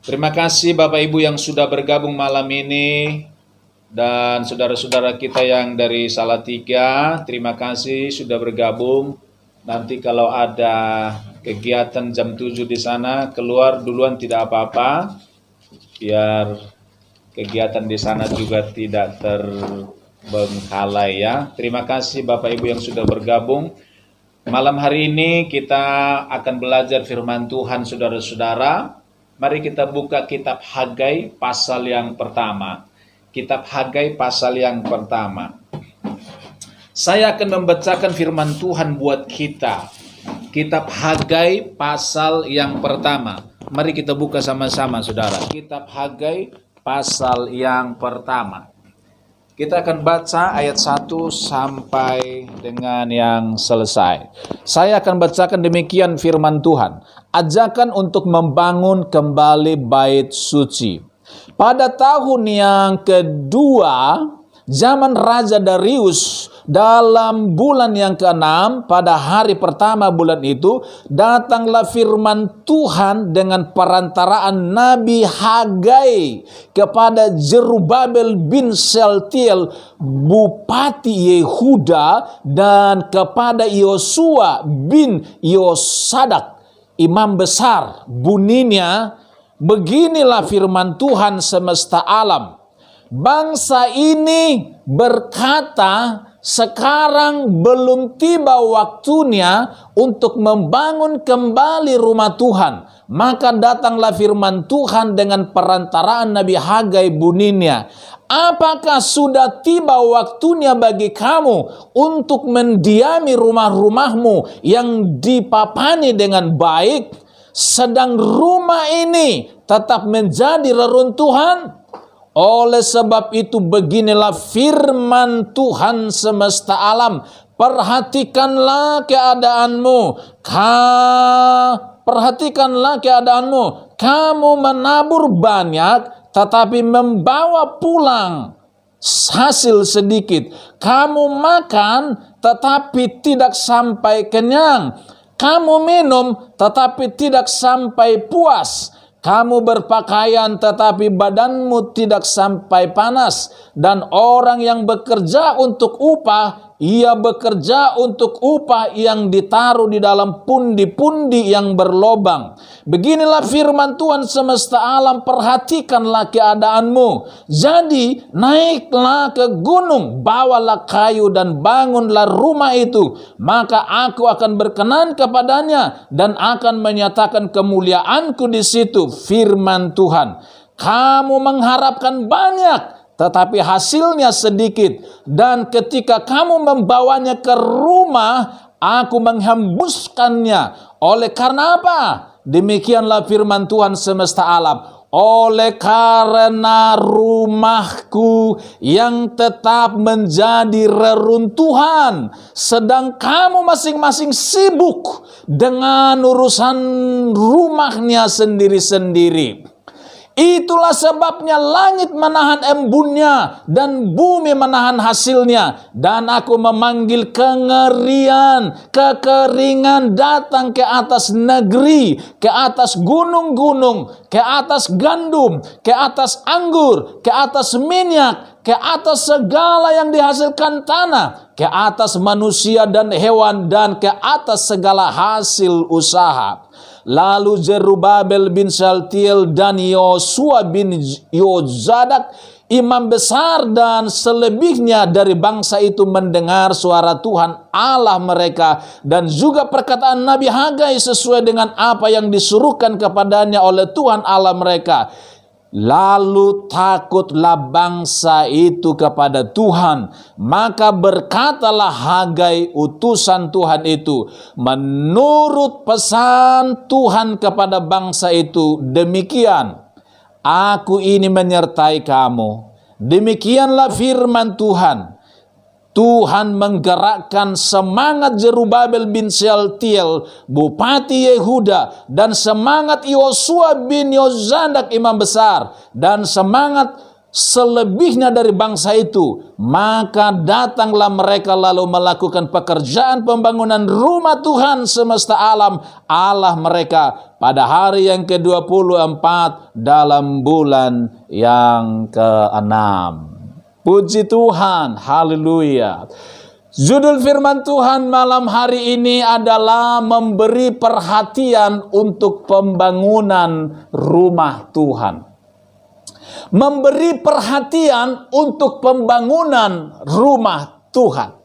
Terima kasih Bapak Ibu yang sudah bergabung malam ini dan saudara-saudara kita yang dari Salatiga, terima kasih sudah bergabung. Nanti kalau ada kegiatan jam 7 di sana, keluar duluan tidak apa-apa, biar kegiatan di sana juga tidak terbengkalai ya. Terima kasih Bapak Ibu yang sudah bergabung. Malam hari ini kita akan belajar firman Tuhan saudara-saudara. Mari kita buka kitab Hagai pasal yang pertama. Kitab Hagai pasal yang pertama. Saya akan membacakan firman Tuhan buat kita. Kitab Hagai pasal yang pertama. Mari kita buka sama-sama saudara. Kitab Hagai pasal yang pertama. Kita akan baca ayat 1 sampai dengan yang selesai. Saya akan bacakan demikian firman Tuhan. Ajakan untuk membangun kembali bait suci. Pada tahun yang kedua, zaman Raja Darius, dalam bulan yang ke-6, pada hari pertama bulan itu, datanglah firman Tuhan dengan perantaraan Nabi Hagai kepada Zerubabel bin Shealtiel, Bupati Yehuda, dan kepada Yosua bin Yosadak, imam besar. Bunyinya, beginilah firman Tuhan semesta alam. Bangsa ini berkata, sekarang belum tiba waktunya untuk membangun kembali rumah Tuhan. Maka datanglah firman Tuhan dengan perantaraan Nabi Hagai bunyinya, apakah sudah tiba waktunya bagi kamu untuk mendiami rumah-rumahmu yang dipapani dengan baik, sedang rumah ini tetap menjadi reruntuhan? Oleh sebab itu beginilah firman Tuhan semesta alam. Perhatikanlah keadaanmu. Perhatikanlah keadaanmu. Kamu menabur banyak tetapi membawa pulang hasil sedikit. Kamu makan tetapi tidak sampai kenyang. Kamu minum tetapi tidak sampai puas. Kamu berpakaian tetapi badanmu tidak sampai panas. Dan orang yang bekerja untuk upah, ia bekerja untuk upah yang ditaruh di dalam pundi-pundi yang berlobang. Beginilah firman Tuhan semesta alam, perhatikanlah keadaanmu. Jadi naiklah ke gunung, bawalah kayu dan bangunlah rumah itu. Maka aku akan berkenan kepadanya dan akan menyatakan kemuliaanku di situ. Firman Tuhan, kamu mengharapkan banyak tetapi hasilnya sedikit, dan ketika kamu membawanya ke rumah, aku menghembuskannya. Oleh karena apa? Demikianlah firman Tuhan semesta alam. Oleh karena rumahku yang tetap menjadi reruntuhan, sedang kamu masing-masing sibuk dengan urusan rumahnya sendiri-sendiri. Itulah sebabnya langit menahan embunnya dan bumi menahan hasilnya. Dan aku memanggil kengerian, kekeringan datang ke atas negeri, ke atas gunung-gunung, ke atas gandum, ke atas anggur, ke atas minyak, ke atas segala yang dihasilkan tanah, ke atas manusia dan hewan, dan ke atas segala hasil usaha. Lalu Zerubabel bin Shealtiel dan Yosua bin Yosadak, imam besar, dan selebihnya dari bangsa itu mendengar suara Tuhan Allah mereka dan juga perkataan Nabi Hagai sesuai dengan apa yang disuruhkan kepadanya oleh Tuhan Allah mereka. Lalu takutlah bangsa itu kepada Tuhan. Maka berkatalah Hagai utusan Tuhan itu menurut pesan Tuhan kepada bangsa itu demikian, aku ini menyertai kamu. Demikianlah firman Tuhan. Tuhan menggerakkan semangat Zerubabel bin Shealtiel, Bupati Yehuda, dan semangat Yosua bin Yosadak, imam besar, dan semangat selebihnya dari bangsa itu. Maka datanglah mereka lalu melakukan pekerjaan pembangunan rumah Tuhan semesta alam, Allah mereka, pada hari yang ke-24 dalam bulan yang ke-6. Puji Tuhan, haleluya. Judul firman Tuhan malam hari ini adalah memberi perhatian untuk pembangunan rumah Tuhan. Memberi perhatian untuk pembangunan rumah Tuhan.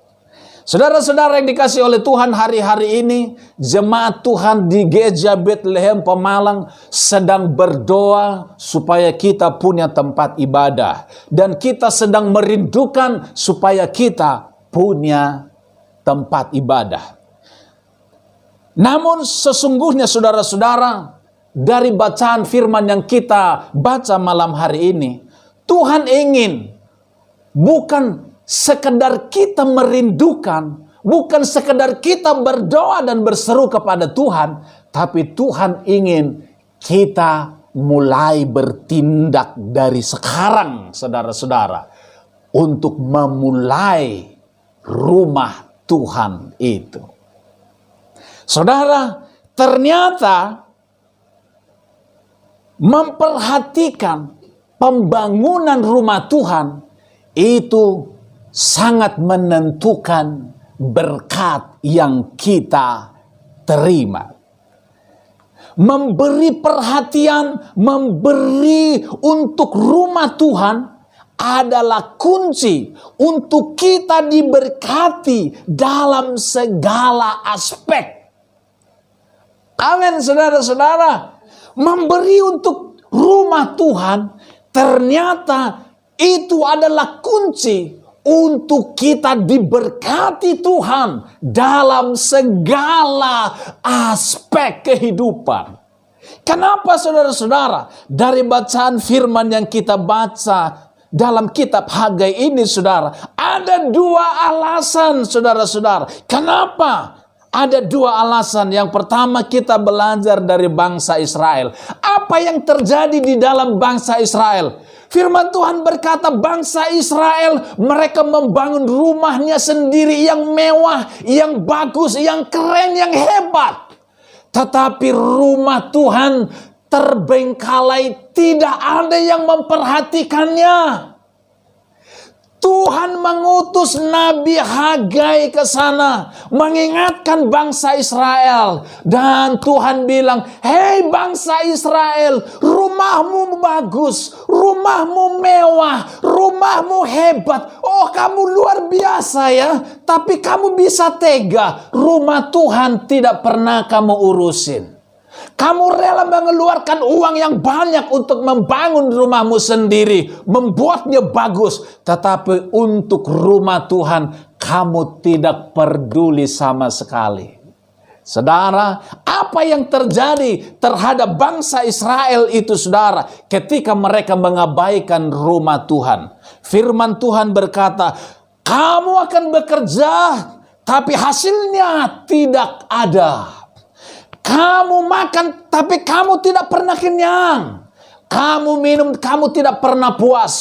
Saudara-saudara yang dikasihi oleh Tuhan, hari-hari ini jemaat Tuhan di Gereja Bethlehem Pemalang sedang berdoa supaya kita punya tempat ibadah. Dan kita sedang merindukan supaya kita punya tempat ibadah. Namun sesungguhnya saudara-saudara, dari bacaan firman yang kita baca malam hari ini, Tuhan ingin bukan sekedar kita merindukan, bukan sekedar kita berdoa dan berseru kepada Tuhan, tapi Tuhan ingin kita mulai bertindak dari sekarang, saudara-saudara, untuk memulai rumah Tuhan itu. Saudara, ternyata memperhatikan pembangunan rumah Tuhan itu sangat menentukan berkat yang kita terima. Memberi perhatian, memberi untuk rumah Tuhan adalah kunci untuk kita diberkati dalam segala aspek. Amin, saudara-saudara. Memberi untuk rumah Tuhan ternyata itu adalah kunci untuk kita diberkati Tuhan dalam segala aspek kehidupan. Kenapa saudara-saudara? Dari bacaan firman yang kita baca dalam kitab Hagai ini, saudara, ada dua alasan, saudara-saudara. Kenapa? Ada dua alasan. Yang pertama, kita belajar dari bangsa Israel. Apa yang terjadi di dalam bangsa Israel? Firman Tuhan berkata, bangsa Israel, mereka membangun rumahnya sendiri yang mewah, yang bagus, yang keren, yang hebat. Tetapi rumah Tuhan terbengkalai, tidak ada yang memperhatikannya. Tuhan mengutus Nabi Hagai ke sana, mengingatkan bangsa Israel. Dan Tuhan bilang, hei bangsa Israel, rumahmu bagus, rumahmu mewah, rumahmu hebat. Oh, kamu luar biasa ya, tapi kamu bisa tega. Rumah Tuhan tidak pernah kamu urusin. Kamu rela mengeluarkan uang yang banyak untuk membangun rumahmu sendiri, membuatnya bagus. Tetapi untuk rumah Tuhan, kamu tidak peduli sama sekali. Saudara, apa yang terjadi terhadap bangsa Israel itu, saudara, ketika mereka mengabaikan rumah Tuhan? Firman Tuhan berkata, kamu akan bekerja, tapi hasilnya tidak ada. Kamu makan, tapi kamu tidak pernah kenyang. Kamu minum, kamu tidak pernah puas.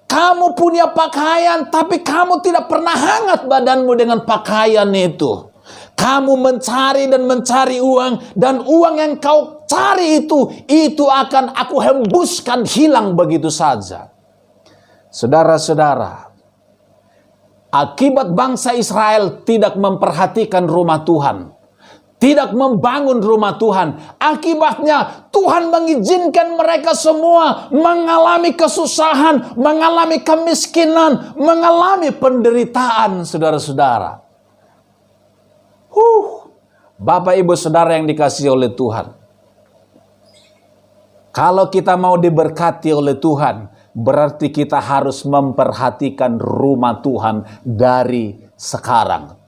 Kamu punya pakaian, tapi kamu tidak pernah hangat badanmu dengan pakaian itu. Kamu mencari dan mencari uang, dan uang yang kau cari itu akan aku hembuskan hilang begitu saja. Saudara-saudara, akibat bangsa Israel tidak memperhatikan rumah Tuhan, tidak membangun rumah Tuhan, akibatnya Tuhan mengizinkan mereka semua mengalami kesusahan, mengalami kemiskinan, mengalami penderitaan, saudara-saudara. Bapak, Ibu, Saudara yang dikasihi oleh Tuhan, kalau kita mau diberkati oleh Tuhan, berarti kita harus memperhatikan rumah Tuhan dari sekarang.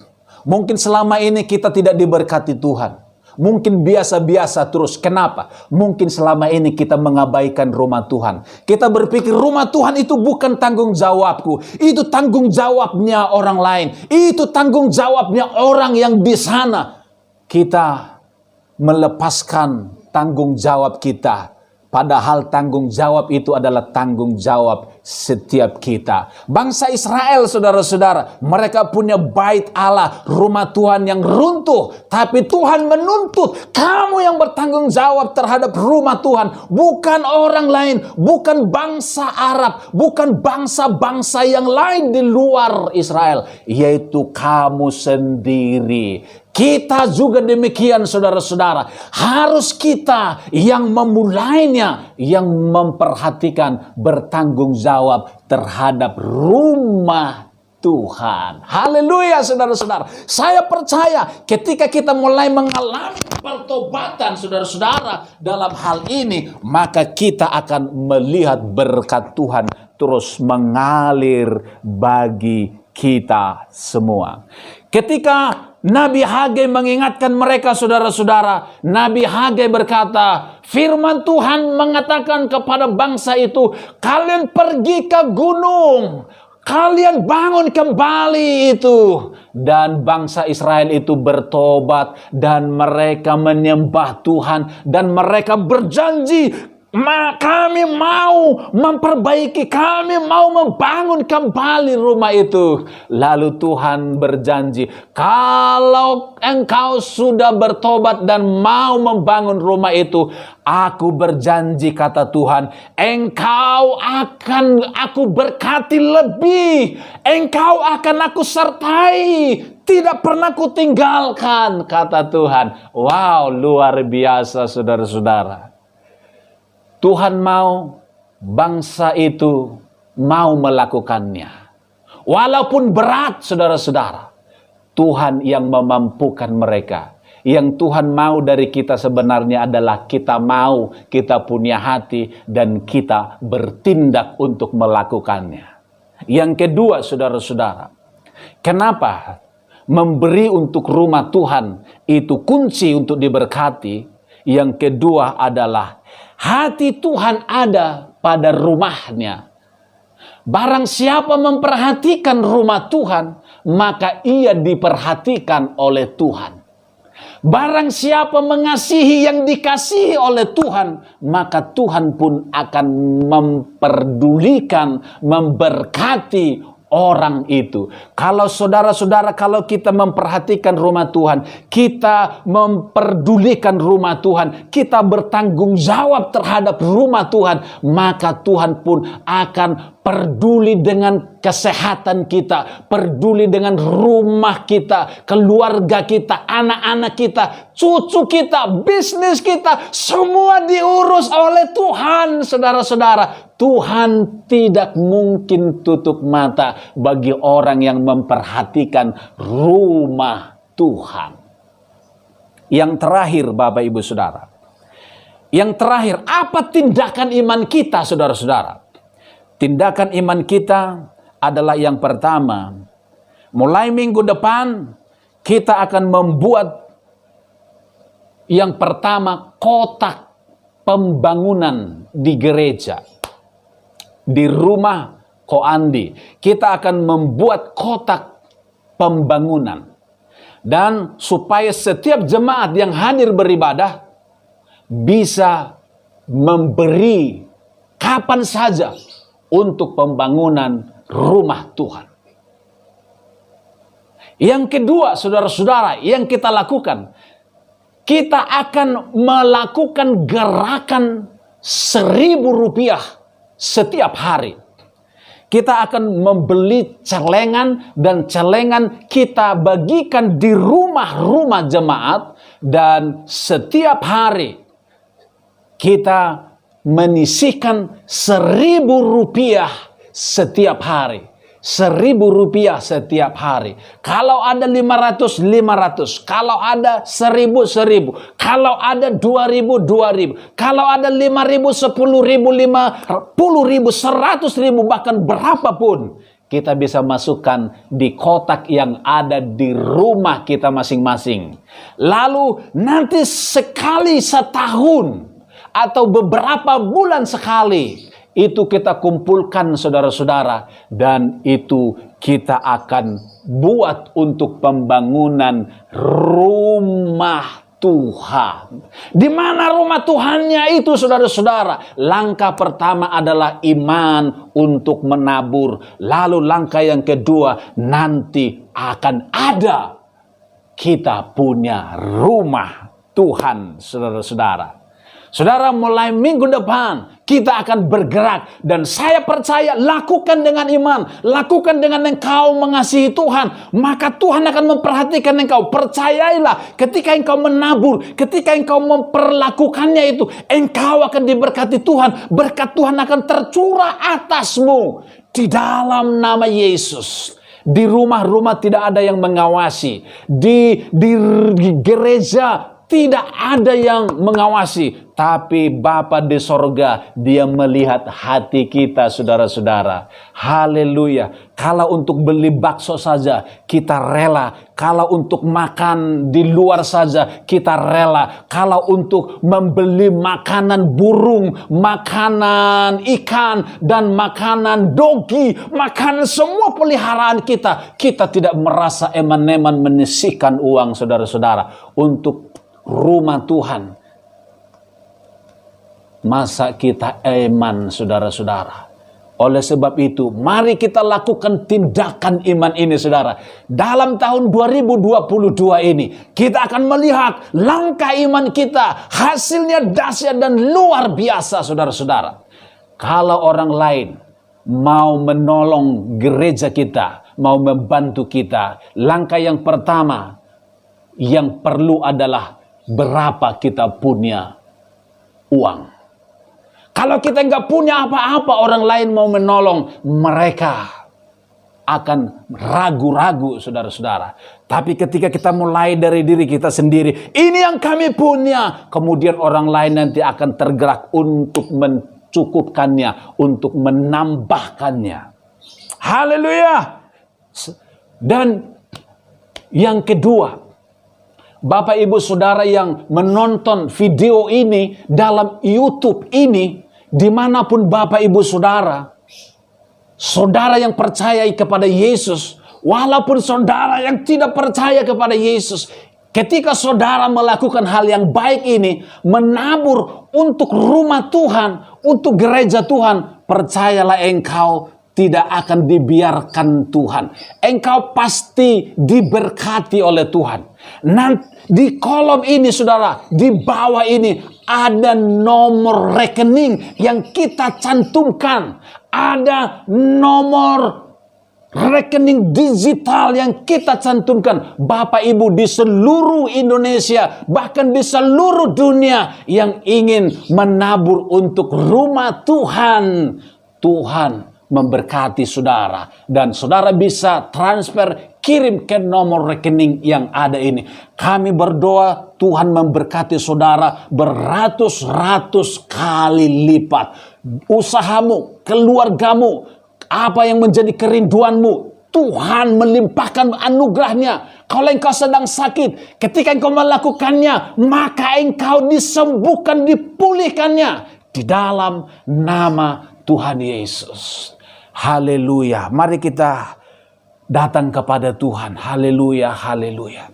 Mungkin selama ini kita tidak diberkati Tuhan. Mungkin biasa-biasa terus. Kenapa? Mungkin selama ini kita mengabaikan rumah Tuhan. Kita berpikir rumah Tuhan itu bukan tanggung jawabku. Itu tanggung jawabnya orang lain. Itu tanggung jawabnya orang yang di sana. Kita melepaskan tanggung jawab kita Padahal tanggung jawab itu adalah tanggung jawab setiap kita. Bangsa Israel, saudara-saudara, mereka punya bait Allah, rumah Tuhan yang runtuh. Tapi Tuhan menuntut kamu yang bertanggung jawab terhadap rumah Tuhan. Bukan orang lain, bukan bangsa Arab, bukan bangsa-bangsa yang lain di luar Israel. Yaitu kamu sendiri. Kita juga demikian, saudara-saudara. Harus kita yang memulainya, yang memperhatikan, bertanggung jawab terhadap rumah Tuhan. Haleluya, saudara-saudara. Saya percaya ketika kita mulai mengalami pertobatan, saudara-saudara, dalam hal ini, maka kita akan melihat berkat Tuhan terus mengalir bagi kita semua. Ketika Nabi Hagai mengingatkan mereka, saudara-saudara, Nabi Hagai berkata, firman Tuhan mengatakan kepada bangsa itu, kalian pergi ke gunung, kalian bangun kembali itu. Dan bangsa Israel itu bertobat dan mereka menyembah Tuhan dan mereka berjanji, kami mau memperbaiki, kami mau membangun kembali rumah itu. Lalu Tuhan berjanji, kalau engkau sudah bertobat dan mau membangun rumah itu, aku berjanji, kata Tuhan, engkau akan aku berkati lebih, engkau akan aku sertai, tidak pernah ku tinggalkan, kata Tuhan. Wow, luar biasa, saudara-saudara. Tuhan mau bangsa itu mau melakukannya. Walaupun berat, saudara-saudara, Tuhan yang memampukan mereka. Yang Tuhan mau dari kita sebenarnya adalah kita mau, kita punya hati, dan kita bertindak untuk melakukannya. Yang kedua, saudara-saudara, kenapa memberi untuk rumah Tuhan itu kunci untuk diberkati? Yang kedua adalah hati Tuhan ada pada rumahnya. Barang siapa memperhatikan rumah Tuhan, maka ia diperhatikan oleh Tuhan. Barang siapa mengasihi yang dikasihi oleh Tuhan, maka Tuhan pun akan memperdulikan, memberkati orang itu. Kalau saudara-saudara, kalau kita memperhatikan rumah Tuhan, kita memperdulikan rumah Tuhan, kita bertanggung jawab terhadap rumah Tuhan, maka Tuhan pun akan peduli dengan kesehatan kita, peduli dengan rumah kita, keluarga kita, anak-anak kita, cucu kita, bisnis kita, semua diurus oleh Tuhan, saudara-saudara. Tuhan tidak mungkin tutup mata bagi orang yang memperhatikan rumah Tuhan. Yang terakhir, Bapak Ibu Saudara. Yang terakhir, apa tindakan iman kita, saudara-saudara? Tindakan iman kita adalah yang pertama, mulai minggu depan kita akan membuat yang pertama kotak pembangunan di gereja. Di rumah Koandi, kita akan membuat kotak pembangunan. Dan supaya setiap jemaat yang hadir beribadah bisa memberi kapan saja untuk pembangunan rumah Tuhan. Yang kedua, saudara-saudara, yang kita lakukan, kita akan melakukan gerakan Rp1.000 setiap hari. Kita akan membeli celengan, dan celengan kita bagikan di rumah-rumah jemaat, dan setiap hari kita menyisihkan Rp1.000 setiap hari. Rp1.000 setiap hari. Kalau ada 500, 500. Kalau ada 1000, 1000. Kalau ada 2000, 2000. Kalau ada 5000, 10.000, 50.000, 100.000, bahkan berapapun, kita bisa masukkan di kotak yang ada di rumah kita masing-masing. Lalu nanti sekali setahun atau beberapa bulan sekali, itu kita kumpulkan, saudara-saudara, dan itu kita akan buat untuk pembangunan rumah Tuhan. Di mana rumah Tuhannya itu, saudara-saudara? Langkah pertama adalah iman untuk menabur. Lalu langkah yang kedua, nanti akan ada kita punya rumah Tuhan, saudara-saudara. Saudara, mulai minggu depan kita akan bergerak, dan saya percaya lakukan dengan iman, lakukan dengan engkau mengasihi Tuhan, maka Tuhan akan memperhatikan engkau. Percayailah, ketika engkau menabur, ketika engkau memperlakukannya itu, engkau akan diberkati Tuhan. Berkat Tuhan akan tercurah atasmu di dalam nama Yesus. Di rumah-rumah tidak ada yang mengawasi, di gereja tidak ada yang mengawasi, tapi Bapa di sorga, Dia melihat hati kita, saudara-saudara. Haleluya. Kalau untuk beli bakso saja kita rela, kalau untuk makan di luar saja kita rela, kalau untuk membeli makanan burung, makanan ikan, dan makanan dogi, makanan semua peliharaan kita tidak merasa eman-eman menyisihkan uang, saudara-saudara, untuk rumah Tuhan. Masa kita eman, saudara-saudara? Oleh sebab itu, mari kita lakukan tindakan iman ini, saudara. Dalam tahun 2022 ini, kita akan melihat langkah iman kita, hasilnya dahsyat dan luar biasa, saudara-saudara. Kalau orang lain mau menolong gereja kita, mau membantu kita, langkah yang pertama yang perlu adalah berapa kita punya uang. Kalau kita nggak punya apa-apa, orang lain mau menolong, mereka akan ragu-ragu, saudara-saudara. Tapi ketika kita mulai dari diri kita sendiri, ini yang kami punya, kemudian orang lain nanti akan tergerak untuk mencukupkannya, untuk menambahkannya. Haleluya. Dan yang kedua, Bapak Ibu Saudara yang menonton video ini dalam YouTube ini, dimanapun Bapak Ibu Saudara, saudara yang percaya kepada Yesus, walaupun saudara yang tidak percaya kepada Yesus, ketika saudara melakukan hal yang baik ini, menabur untuk rumah Tuhan, untuk gereja Tuhan, percayalah engkau tidak akan dibiarkan Tuhan. Engkau pasti diberkati oleh Tuhan. Nanti di kolom ini, saudara, di bawah ini ada nomor rekening yang kita cantumkan. Ada nomor rekening digital yang kita cantumkan. Bapak Ibu di seluruh Indonesia, bahkan di seluruh dunia yang ingin menabur untuk rumah Tuhan, Tuhan memberkati saudara, dan saudara bisa transfer, kirim ke nomor rekening yang ada ini. Kami berdoa Tuhan memberkati saudara beratus-ratus kali lipat. Usahamu, keluargamu, apa yang menjadi kerinduanmu, Tuhan melimpahkan anugerahnya. Kalau engkau sedang sakit, ketika engkau melakukannya, maka engkau disembuhkan, dipulihkannya di dalam nama Tuhan Yesus. Haleluya. Mari kita datang kepada Tuhan. Haleluya, haleluya.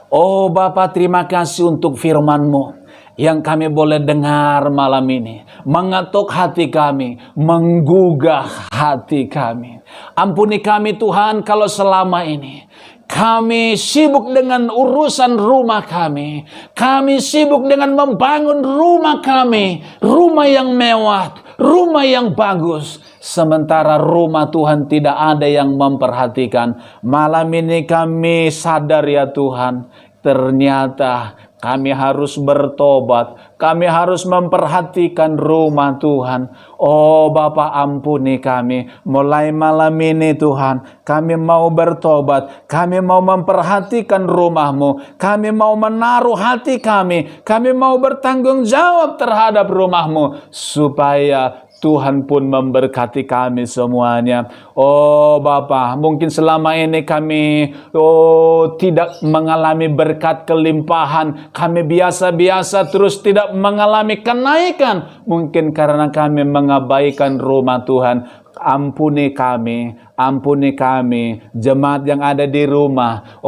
Oh Bapa, terima kasih untuk firman-Mu yang kami boleh dengar malam ini. Mengetuk hati kami, menggugah hati kami. Ampuni kami Tuhan kalau selama ini kami sibuk dengan urusan rumah kami. Kami sibuk dengan membangun rumah kami. Rumah yang mewah, rumah yang bagus. Sementara rumah Tuhan tidak ada yang memperhatikan. Malam ini kami sadar ya Tuhan, ternyata kami harus bertobat. Kami harus memperhatikan rumah Tuhan. Oh Bapa, ampuni kami. Mulai malam ini Tuhan, kami mau bertobat. Kami mau memperhatikan rumah-Mu. Kami mau menaruh hati kami. Kami mau bertanggung jawab terhadap rumah-Mu. Supaya Tuhan pun memberkati kami semuanya. Oh Bapa, mungkin selama ini kami tidak mengalami berkat kelimpahan. Kami biasa-biasa terus tidak mengalami kenaikan. Mungkin karena kami mengabaikan rumah Tuhan. Ampuni kami, ampuni kami. Jemaat yang ada di rumah,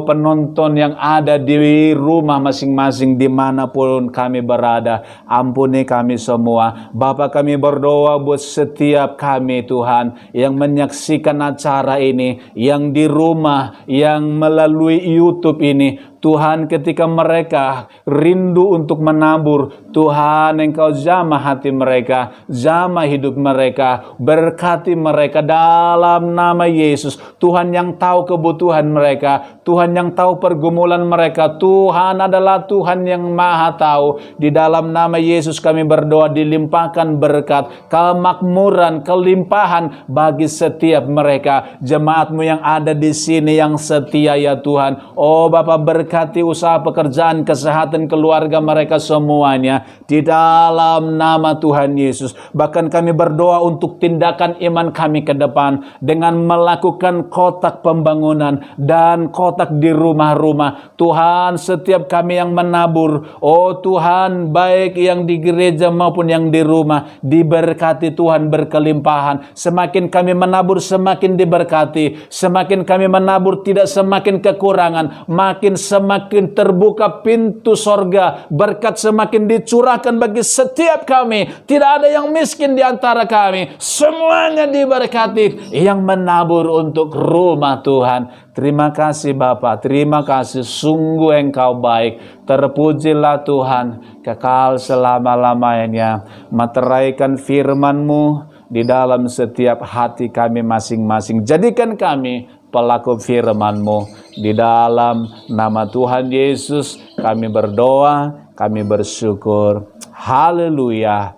penonton yang ada di rumah masing-masing dimanapun kami berada, ampuni kami semua. Bapa, kami berdoa buat setiap kami Tuhan yang menyaksikan acara ini, yang di rumah, yang melalui YouTube ini. Tuhan, ketika mereka rindu untuk menabur, Tuhan Engkau jamah hati mereka, jamah hidup mereka, berkati mereka dalam nama Yesus. Tuhan yang tahu kebutuhan mereka, Tuhan yang tahu pergumulan mereka, Tuhan adalah Tuhan yang maha tahu. Di dalam nama Yesus kami berdoa, dilimpahkan berkat, kemakmuran, kelimpahan bagi setiap mereka. Jemaat-Mu yang ada di sini yang setia ya Tuhan. Bapa, berkati usaha pekerjaan, kesehatan keluarga mereka semuanya di dalam nama Tuhan Yesus. Bahkan kami berdoa untuk tindakan iman kami ke depan dengan melakukan kotak pembangunan dan kotak di rumah-rumah. Tuhan, setiap kami yang menabur, Tuhan, baik yang di gereja maupun yang di rumah, diberkati Tuhan berkelimpahan. Semakin kami menabur, semakin diberkati. Semakin kami menabur, tidak semakin kekurangan, semakin terbuka pintu sorga, berkat semakin dicurahkan bagi setiap kami. Tidak ada yang miskin di antara kami, semuanya diberkati yang menabur untuk rumah Tuhan. Terima kasih Bapa, terima kasih, sungguh Engkau baik. Terpujilah Tuhan kekal selama-lamanya. Materaikan firman-Mu di dalam setiap hati kami masing-masing. Jadikan kami pelaku firman-Mu. Di dalam nama Tuhan Yesus kami berdoa, kami bersyukur. Haleluya.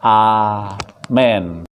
Amin.